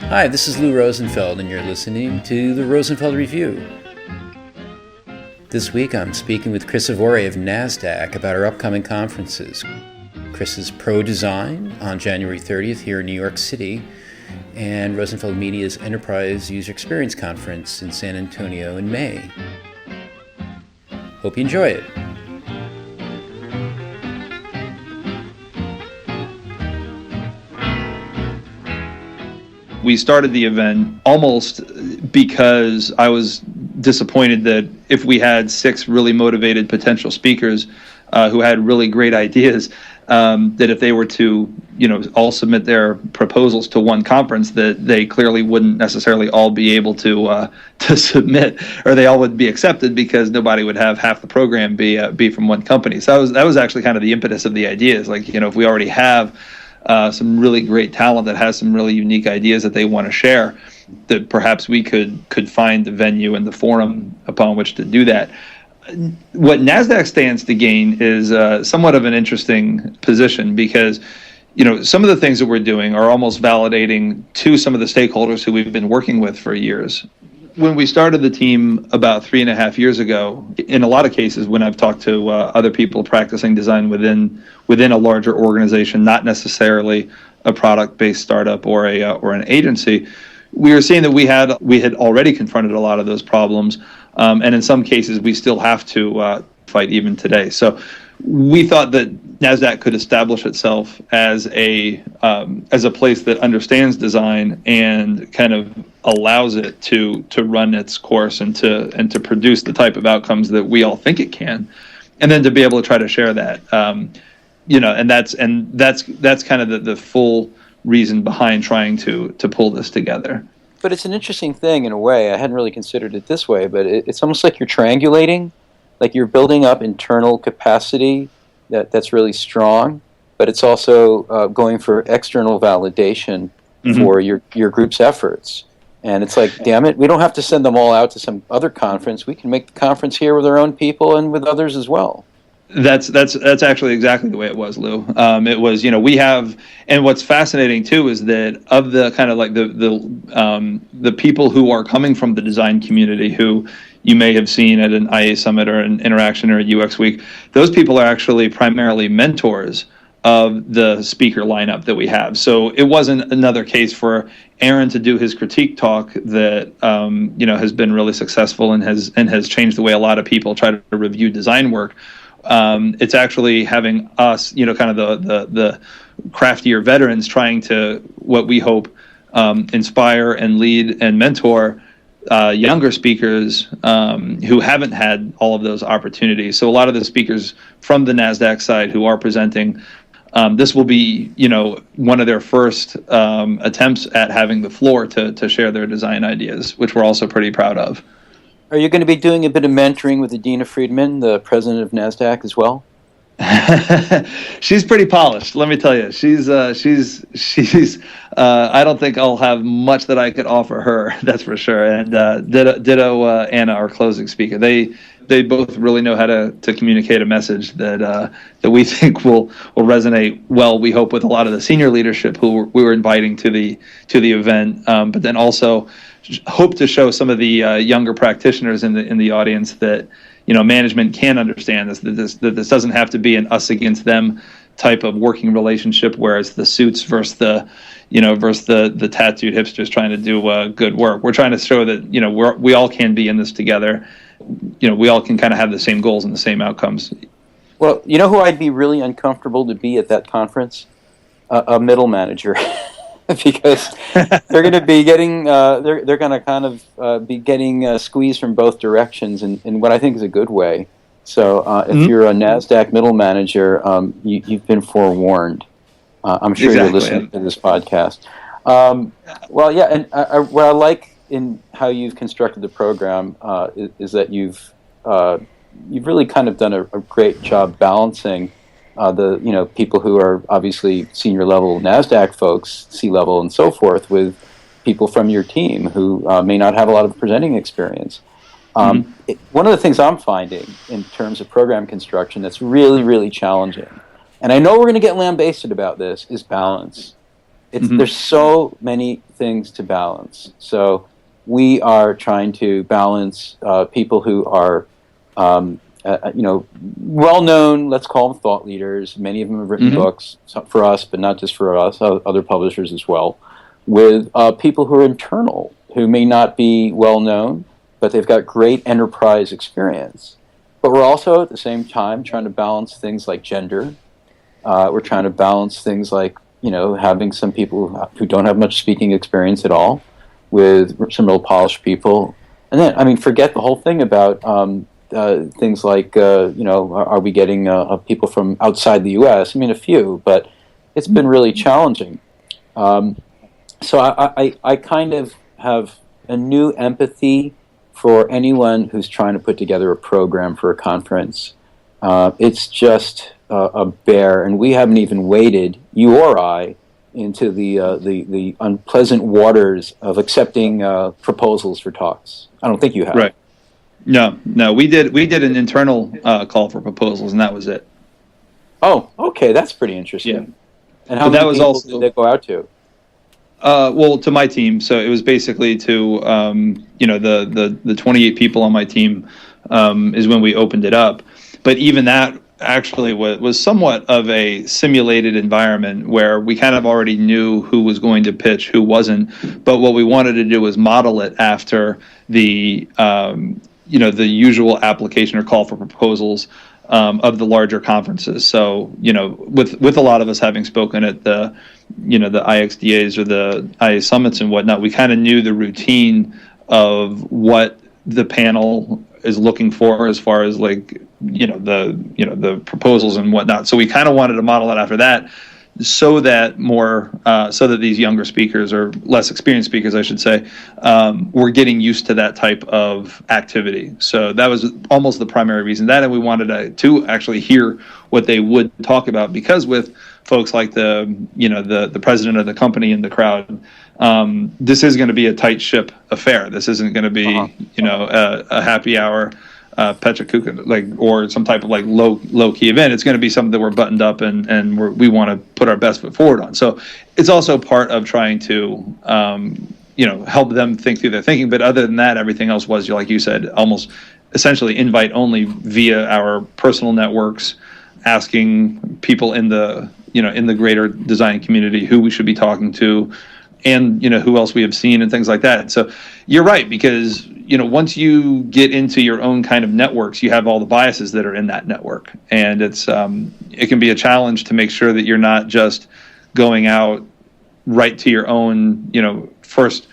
Hi, this is Lou Rosenfeld, and you're listening to the Rosenfeld Review. This week I'm speaking with Chris Avore of Nasdaq about our upcoming conferences. Chris is Pro Design on January 30th here in New York City, and Rosenfeld Media's Enterprise User Experience Conference in San Antonio in May. Hope you enjoy it. We started the event almost because I was disappointed that if we had 6 really motivated potential speakers who had really great ideas, that if they were to, all submit their proposals to one conference, that they clearly wouldn't necessarily all be able to submit, or they all would be accepted because nobody would have half the program be from one company. So that was actually kind of the impetus of the idea. Is like, if we already have some really great talent that has some really unique ideas that they want to share, that perhaps we could find the venue and the forum upon which to do that. What Nasdaq stands to gain is somewhat of an interesting position because, some of the things that we're doing are almost validating to some of the stakeholders who we've been working with for years. When we started the team about 3.5 years ago, in a lot of cases, when I've talked to other people practicing design within a larger organization, not necessarily a product-based startup or an agency, we were seeing that we had already confronted a lot of those problems, and in some cases, we still have to fight even today. So we thought that Nasdaq could establish itself as a place that understands design and kind of allows it to run its course and to produce the type of outcomes that we all think it can, and then to be able to try to share that, and that's kind of the full reason behind trying to pull this together. But it's an interesting thing in a way. I hadn't really considered it this way, but it's almost like you're triangulating. Like you're building up internal capacity that's really strong, but it's also going for external validation for your group's efforts. And it's like, damn it, we don't have to send them all out to some other conference. We can make the conference here with our own people and with others as well. That's actually exactly the way it was, Lou. It was, we have, and what's fascinating too is that of the kind of like the people who are coming from the design community who you may have seen at an IA Summit or an Interaction or a UX Week, those people are actually primarily mentors of the speaker lineup that we have. So it wasn't another case for Aaron to do his critique talk that has been really successful and has changed the way a lot of people try to review design work. It's actually having us, kind of the craftier veterans trying to, what we hope, inspire and lead and mentor younger speakers who haven't had all of those opportunities. So a lot of the speakers from the Nasdaq side who are presenting, this will be, one of their first attempts at having the floor to share their design ideas, which we're also pretty proud of. Are you going to be doing a bit of mentoring with Adina Friedman, the president of Nasdaq, as well? She's pretty polished, let me tell you. She's I don't think I'll have much that I could offer her, that's for sure. And ditto Anna, our closing speaker. They both really know how to communicate a message that we think will resonate well, we hope, with a lot of the senior leadership who we were inviting to the event, but then also hope to show some of the younger practitioners in the audience that management can understand that this doesn't have to be an us against them type of working relationship where it's the suits versus the tattooed hipsters trying to do good work. We're trying to show that we all can be in this together. We all can kind of have the same goals and the same outcomes. Well, you know who I'd be really uncomfortable to be at that conference? A middle manager. Because they're going to be getting, they're going to kind of be getting squeezed from both directions in what I think is a good way. So if you're a Nasdaq middle manager, you've been forewarned. I'm sure you're listening to this podcast. Well, yeah, and what I like in how you've constructed the program is that you've really kind of done a great job balancing the people who are obviously senior level Nasdaq folks, C-level and so forth, with people from your team who may not have a lot of presenting experience. One of the things I'm finding in terms of program construction that's really, really challenging, and I know we're going to get lambasted about this, is balance. There's so many things to balance. So we are trying to balance people who are, well-known, let's call them thought leaders. Many of them have written books for us, but not just for us, other publishers as well, with people who are internal, who may not be well-known, but they've got great enterprise experience. But we're also, at the same time, trying to balance things like gender. We're trying to balance things like, having some people who don't have much speaking experience at all with some real polished people. And then, forget the whole thing about things like, are we getting people from outside the U.S.? A few, but it's been really challenging. So I kind of have a new empathy for anyone who's trying to put together a program for a conference. It's just a bear, and we haven't even waded, you or I, into the unpleasant waters of accepting proposals for talks. I don't think you have. Right. No, we did an internal call for proposals, and that was it. Oh, okay, that's pretty interesting. Yeah. And how many people did they go out to? Well, to my team. So it was basically to the 28 people on my team is when we opened it up. But even that actually was somewhat of a simulated environment where we kind of already knew who was going to pitch, who wasn't. But what we wanted to do was model it after the the usual application or call for proposals of the larger conferences. So with a lot of us having spoken at the the IXDAs or the IA summits and whatnot, we kind of knew the routine of what the panel is looking for as far as the proposals and whatnot. So we kind of wanted to model it after that, so that these younger speakers, or less experienced speakers, I should say, were getting used to that type of activity. So that was almost the primary reason. That, and we wanted to actually hear what they would talk about, because with folks like the president of the company in the crowd, this is going to be a tight ship affair. This isn't going to be a happy hour Pecha Kuchen, or some type of low key event. It's going to be something that we're buttoned up and we want to put our best foot forward on. So it's also part of trying to help them think through their thinking. But other than that, everything else was, like you said, almost essentially invite only via our personal networks, asking people in the greater design community who we should be talking to, and who else we have seen and things like that. So you're right, because once you get into your own kind of networks, you have all the biases that are in that network, and it can be a challenge to make sure that you're not just going out right to your own first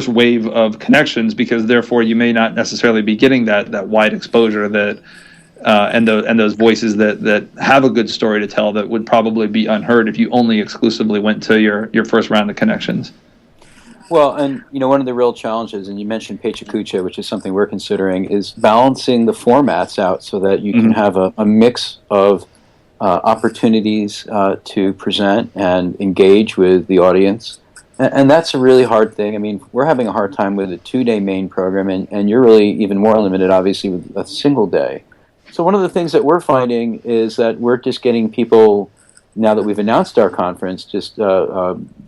wave of connections, because therefore you may not necessarily be getting that wide exposure that and those voices that have a good story to tell that would probably be unheard if you only exclusively went to your first round of connections. Well, and one of the real challenges, and you mentioned Pecha Kucha, which is something we're considering, is balancing the formats out so that you can have a mix of opportunities to present and engage with the audience. And that's a really hard thing. We're having a hard time with a 2-day main program, and you're really even more limited, obviously, with a single day. So one of the things that we're finding is that we're just getting people, now that we've announced our conference, just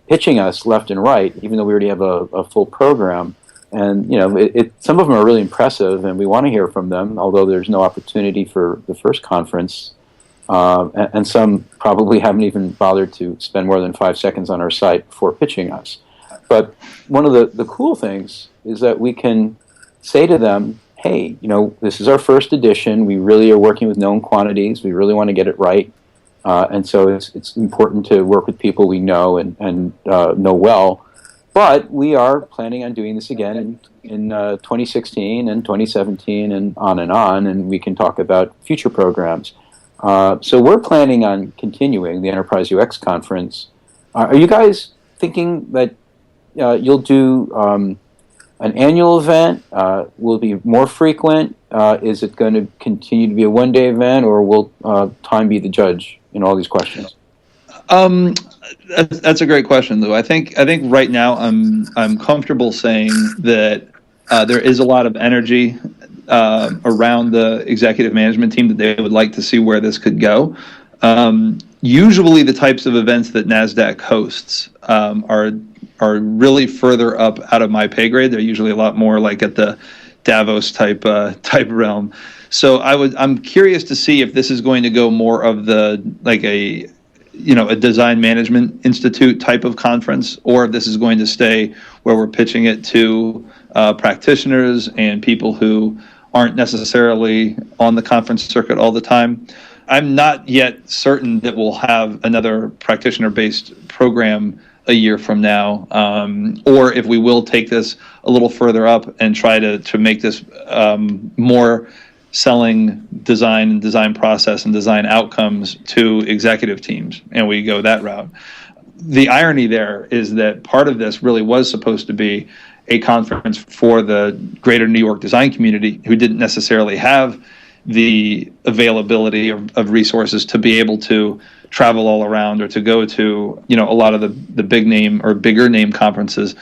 pitching us left and right, even though we already have a full program. And some of them are really impressive, and we want to hear from them, although there's no opportunity for the first conference. And some probably haven't even bothered to spend more than 5 seconds on our site before pitching us. But one of the cool things is that we can say to them, hey, this is our first edition. We really are working with known quantities. We really want to get it right. And so it's important to work with people we know and know well. But we are planning on doing this again in 2016 and 2017 and on, and we can talk about future programs. So we're planning on continuing the Enterprise UX Conference. Are you guys thinking that you'll do an annual event? Will it be more frequent? Is it going to continue to be a one-day event, or will time be the judge in all these questions? That's a great question, Lou. I think right now I'm comfortable saying that there is a lot of energy around the executive management team that they would like to see where this could go. Usually the types of events that Nasdaq hosts, are really further up out of my pay grade. They're usually a lot more like at the Davos type realm. So I'm curious to see if this is going to go more of the like a design management institute type of conference, or if this is going to stay where we're pitching it to practitioners and people who aren't necessarily on the conference circuit all the time. I'm not yet certain that we'll have another practitioner-based program a year from now, or if we will take this a little further up and try to make this more selling design and design process and design outcomes to executive teams, and we go that route. The irony there is that part of this really was supposed to be a conference for the greater New York design community who didn't necessarily have the availability of resources to be able to travel all around or to go to, a lot of the big name or bigger name conferences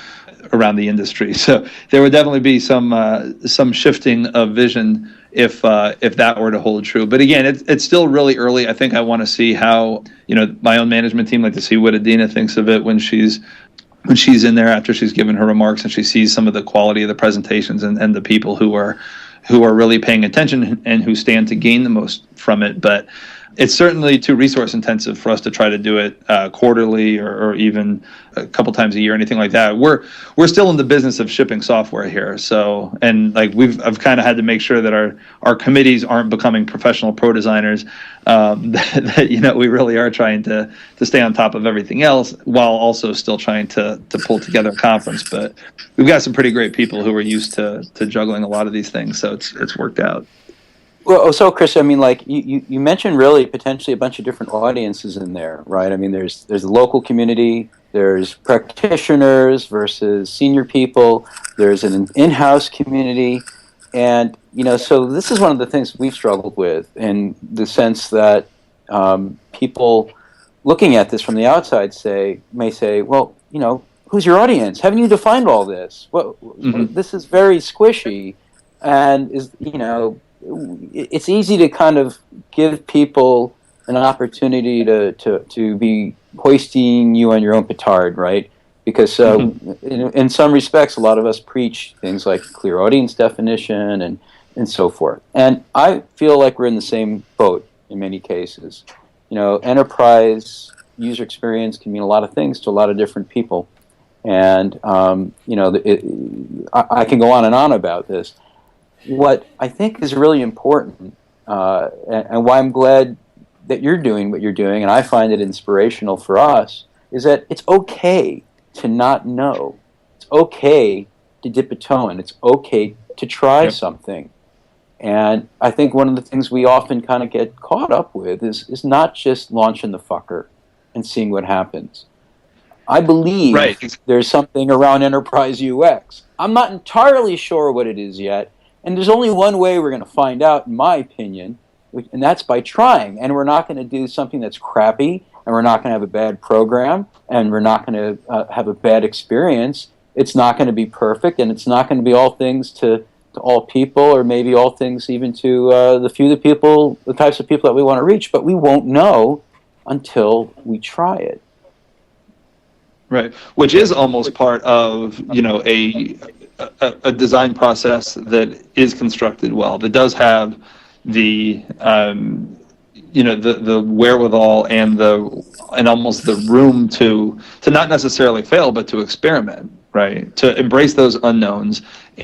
around the industry. So there would definitely be some shifting of vision if that were to hold true. But again, it's still really early. I think I want to see how, my own management team, like to see what Adina thinks of it when she's in there after she's given her remarks and she sees some of the quality of the presentations and the people who are really paying attention and who stand to gain the most from it. But it's certainly too resource intensive for us to try to do it quarterly or even a couple times a year, anything like that. We're still in the business of shipping software here. So, and like I've kind of had to make sure that our committees aren't becoming professional pro designers, that we really are trying to stay on top of everything else while also still trying to pull together a conference. But we've got some pretty great people who are used to juggling a lot of these things. So it's worked out. Well, so Chris, I mean, like you mentioned, really potentially a bunch of different audiences in there, right? I mean, there's the local community, there's practitioners versus senior people, there's an in-house community, and so this is one of the things we've struggled with in the sense that people looking at this from the outside may say, well, who's your audience? Haven't you defined all this? Well, this is very squishy, and it's easy to kind of give people an opportunity to be hoisting you on your own petard, right? Because in some respects, a lot of us preach things like clear audience definition and so forth. And I feel like we're in the same boat in many cases. Enterprise user experience can mean a lot of things to a lot of different people. And, I can go on and on about this. What I think is really important, and why I'm glad that you're doing what you're doing, and I find it inspirational for us, is that it's okay to not know. It's okay to dip a toe in. It's okay to try something. And I think one of the things we often kind of get caught up with is not just launching the fucker and seeing what happens. I believe there's something around enterprise UX. I'm not entirely sure what it is yet. And there's only one way we're going to find out, in my opinion, and that's by trying. And we're not going to do something that's crappy, and we're not going to have a bad program, and we're not going to have a bad experience. It's not going to be perfect, and it's not going to be all things to all people, or maybe all things even to the types of people that we want to reach. But we won't know until we try it. Right, which is almost part of a design process that is constructed well, that does have the the wherewithal and almost the room to not necessarily fail, but to experiment, right? To embrace those unknowns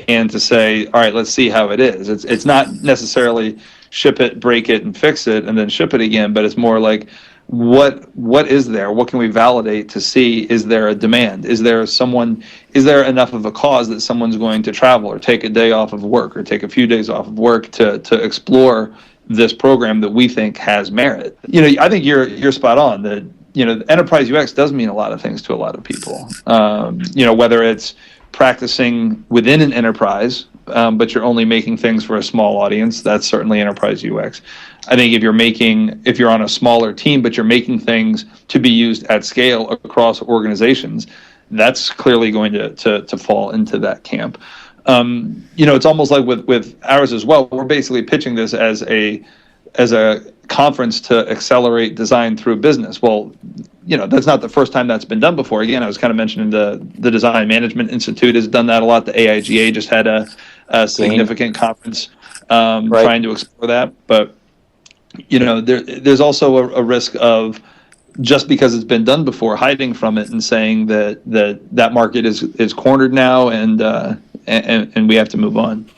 and to say, all right, let's see how it is. It's not necessarily ship it, break it, and fix it, and then ship it again, but it's more like, what is there? What can we validate to see? Is there a demand? Is there enough of a cause that someone's going to travel or take a day off of work or take a few days off of work to explore this program that we think has merit? I think you're spot on that, enterprise UX does mean a lot of things to a lot of people. Whether it's practicing within an enterprise, but you're only making things for a small audience, that's certainly enterprise UX. I think if you're on a smaller team, but you're making things to be used at scale across organizations, that's clearly going to fall into that camp. It's almost like with ours as well. We're basically pitching this as a conference to accelerate design through business. Well, that's not the first time that's been done before. Again, I was kind of mentioning the Design Management Institute has done that a lot. The AIGA just had a significant conference trying to explore that. But, there's also a risk of, just because it's been done before, hiding from it and saying that market is cornered now and we have to move on.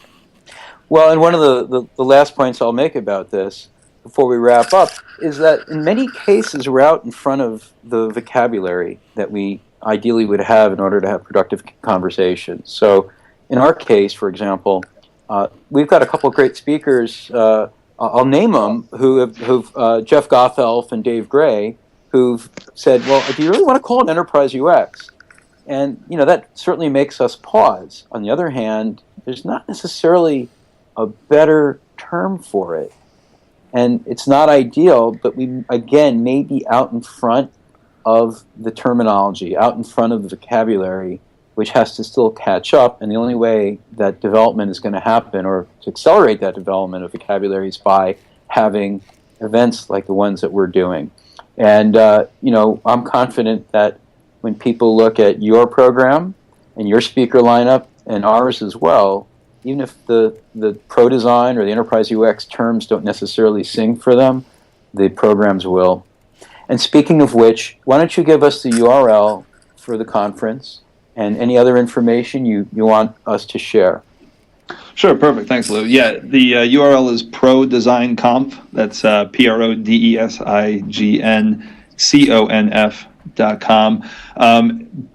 Well, and one of the last points I'll make about this before we wrap up is that in many cases we're out in front of the vocabulary that we ideally would have in order to have productive conversations. So in our case, for example, we've got a couple of great speakers, I'll name them, who've Jeff Gothelf and Dave Gray, who've said, well, do you really want to call it enterprise UX? And, that certainly makes us pause. On the other hand, there's not necessarily a better term for it. And it's not ideal, but we, again, may be out in front of the terminology, out in front of the vocabulary, which has to still catch up. And the only way that development is going to happen, or to accelerate that development of vocabulary, is by having events like the ones that we're doing. And, I'm confident that when people look at your program and your speaker lineup and ours as well, even if the pro design or the enterprise UX terms don't necessarily sing for them, the programs will. And speaking of which, why don't you give us the URL for the conference and any other information you want us to share? Sure, perfect. Thanks, Lou. Yeah, the URL is ProDesignConf. That's ProDesignConf.com.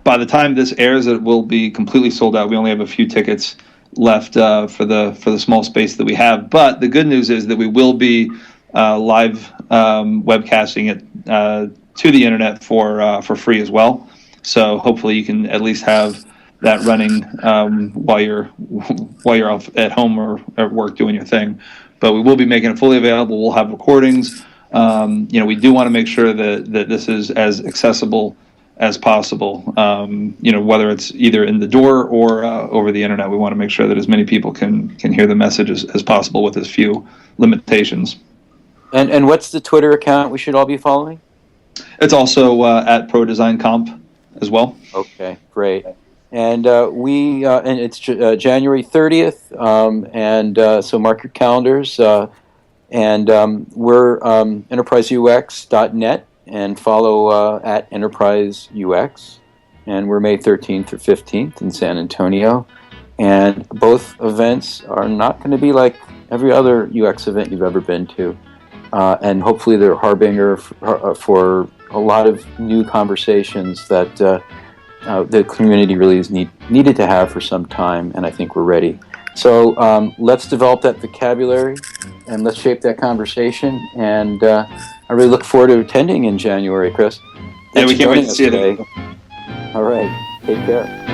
By the time this airs, it will be completely sold out. We only have a few tickets left for the small space that we have. But the good news is that we will be live webcasting it to the internet for free as well. So hopefully you can at least have that running while you're off at home or at work doing your thing. But we will be making it fully available. We'll have recordings. We do want to make sure that this is as accessible as possible. Whether it's either in the door or over the internet, we want to make sure that as many people can hear the message as possible with as few limitations. And what's the Twitter account we should all be following? It's also at ProDesignConf as well. Okay, great. And and it's January 30th, so mark your calendars. And we're enterpriseux.net, and follow at EnterpriseUX. And we're May 13th or 15th in San Antonio. And both events are not going to be like every other UX event you've ever been to. And hopefully they're a harbinger for a lot of new conversations that the community really is needed to have for some time, and I think we're ready. So let's develop that vocabulary, and let's shape that conversation. And I really look forward to attending in January, Chris. Thanks we can't wait to see you today. All right. Take care.